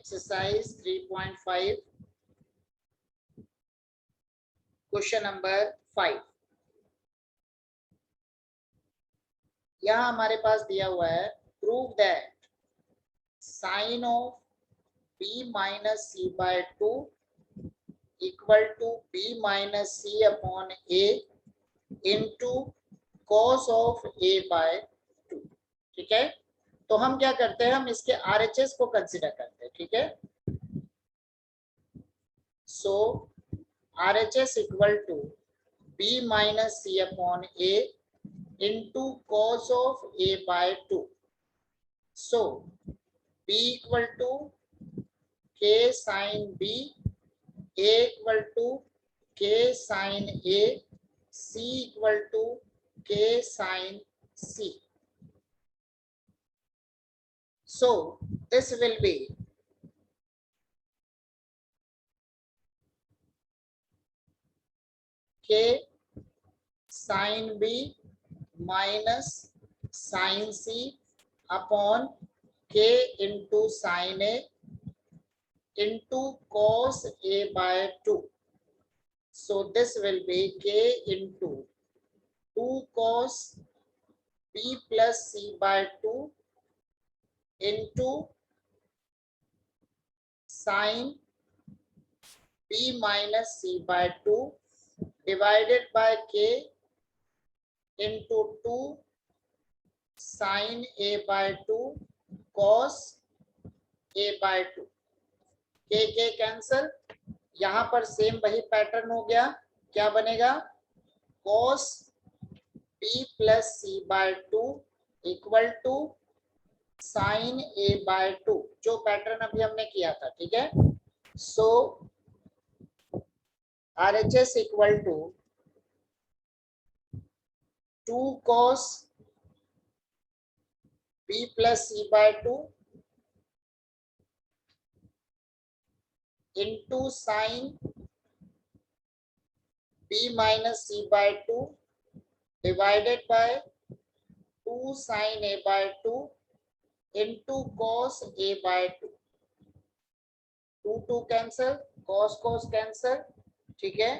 exercise 3.5 question number 5। यहां हमारे पास दिया हुआ है prove that sine of b minus C by 2 equal to b minus c upon a into cos of a by 2। ठीक है, तो हम क्या करते हैं, हम इसके RHS को कंसिडर करते हैं। ठीक है, so RHS equal to b minus c upon a into cos of a by 2। So b equal to k sine b, a equal to k sine a, c equal to k sine c। So this will be k sin b minus sin c upon k into sin a into cos a by 2. So this will be k into 2 cos b plus c by 2 into sin b minus c by 2 divided by k into 2 sin a by 2 cos a by 2। के cancel, यहां पर same वही pattern हो गया। क्या बनेगा, cos b plus c by 2 equal to sine a by 2, जो pattern अभी हमने किया था। ठीक है, so RHS equal to 2 cos b plus c by 2 into sin b minus c by 2 divided by 2 sin a by 2 into cos a by 2। 2 cancel, cos cancel. ठीक है,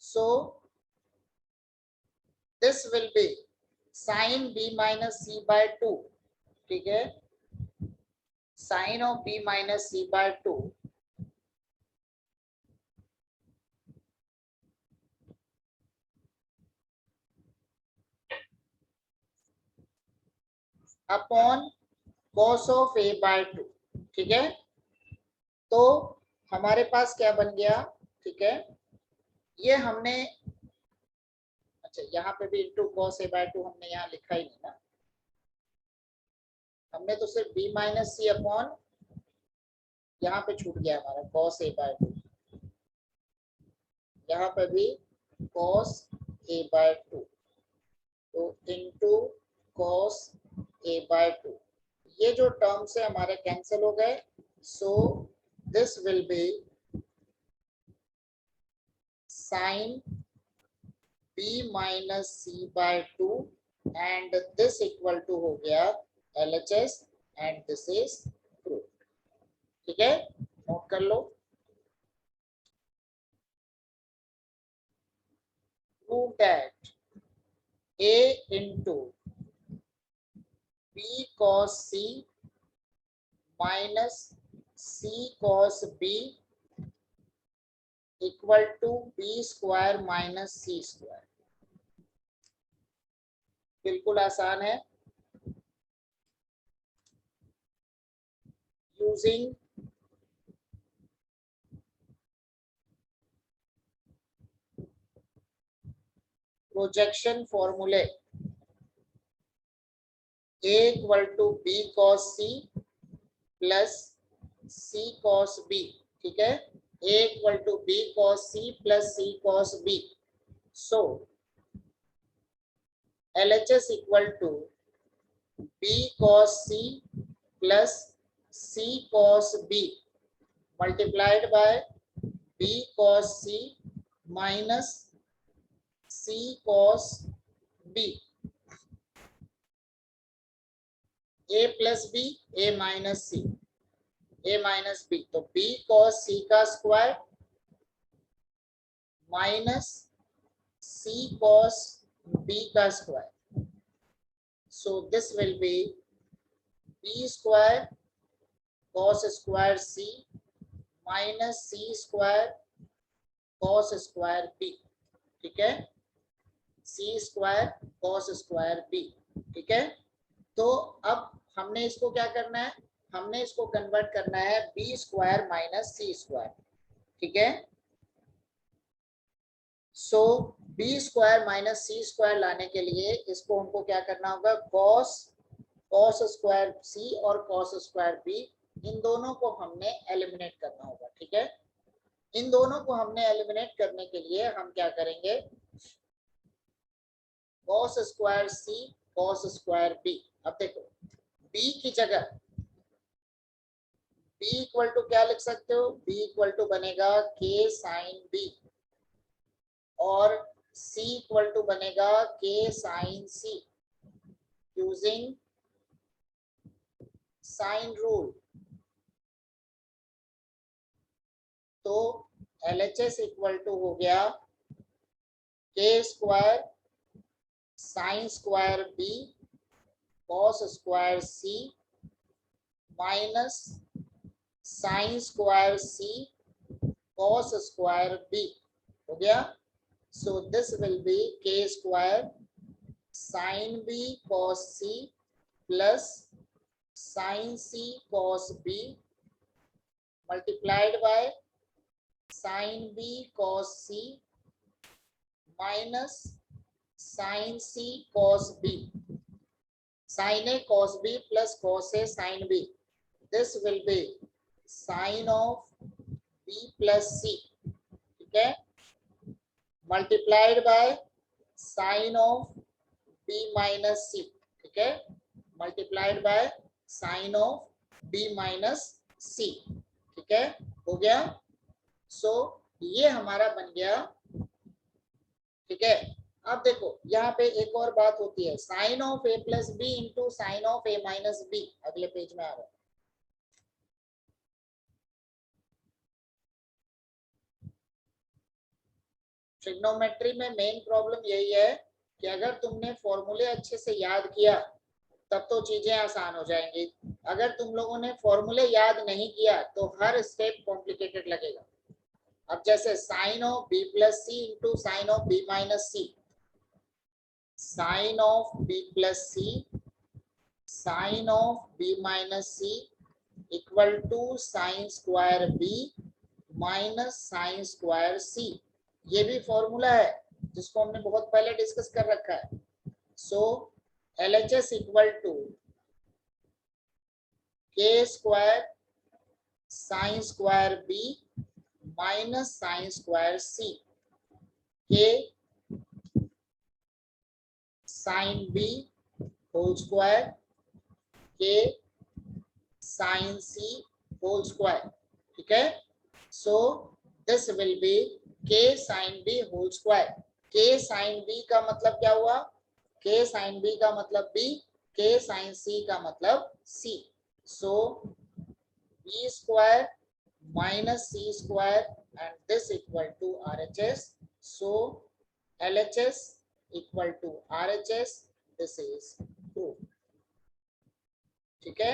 so this will be sin b minus c by 2। ठीक है, sin of b minus c by 2 upon cos of a by 2। ठीक है, तो हमारे पास क्या बन गया। ठीक है, ये हमने, अच्छा यहाँ पे भी इंटू cos a by 2 हमने यहाँ लिखा ही नहीं ना, हमने तो सिर्फ b माइनस सी अपॉन, यहाँ पे छूट गया हमारा cos a by 2, यहाँ पे भी cos a by 2, तो इंटू cos a by 2। ये जो टर्म से हमारे कैंसिल हो गए। So this will be sin b minus C by 2 and this equal to हो गया LHS and this is proof. ठीक है, नोट कर लो। Prove that a into b cos c minus c cos b equal to b square minus c square. बिल्कुल आसान है। Using projection फॉर्मूले a equal to b cos c plus c cos b। ठीक है, a equal to b cos c plus c cos b। So LHS equal to b cos c plus c cos b multiplied by b cos c minus c cos b। a plus b, a minus c। A minus b, तो b cos c का square minus c cos b का square, so this will be b square cos square C minus c square cos square b, ठीक है, c square cos square b, ठीक है। तो अब हमने इसको क्या करना है, हमने इसको कन्वर्ट करना है B square minus c square, ठीक है। सो B square minus c square लाने के लिए इसको हमको क्या करना होगा, कॉस कॉस स्क्वायर सी और कॉस स्क्वायर बी, इन दोनों को हमने एलिमिनेट करना होगा, ठीक है। इन दोनों को हमने एलिमिनेट करने के लिए हम क्या करेंगे, cos square C cos square B. अब देखो बी की जगह बी इक्वल टू क्या लिख सकते हो, बी इक्वल टू बनेगा के साइन बी, और सी इक्वल टू बनेगा k sine C using sine rule. तो LHS इक्वल टू हो गया k square sine square B cos square सी minus sine square C cos square B, हो गया। So this will be k square sine B cos C plus sine C cos B multiplied by sine B cos C minus sine C cos B, sine A cos B plus cos A sine B, this will B sign of B plus C, ठीक है, multiplied by sine of B minus C, ठीक है, multiplied by sine of B minus C, ठीक है, हो गया। सो ये हमारा बन गया, ठीक है। अब देखो यहाँ पे एक और बात होती है, sine of a plus b into sine of a minus b, अगले पेज में आ रहा है। ट्रिग्नोमेट्री में मेन प्रॉब्लम यही है कि अगर तुमने फॉर्मूले अच्छे से याद किया तब तो चीजें आसान हो जाएंगी, अगर तुम लोगों ने फॉर्मूले याद नहीं किया तो हर स्टेप कॉम्प्लिकेटेड लगेगा। अब जैसे sine of B plus C into sine of B minus C, sine of B plus C sine of B minus C equal to sine square B minus sine square C, ये भी formula है जिसको हमने बहुत पहले discuss कर रखा है। So LHS equal to k square sine square B minus sine square C, k sine B whole square k sine C whole square, ठीक है। So this will be k sine B whole square, k sine B का मतलब क्या हुआ, के sine B का मतलब B, k sine C का मतलब C, so B square minus c square and this equal to RHS, so LHS equal to RHS, this is true, ठीक है।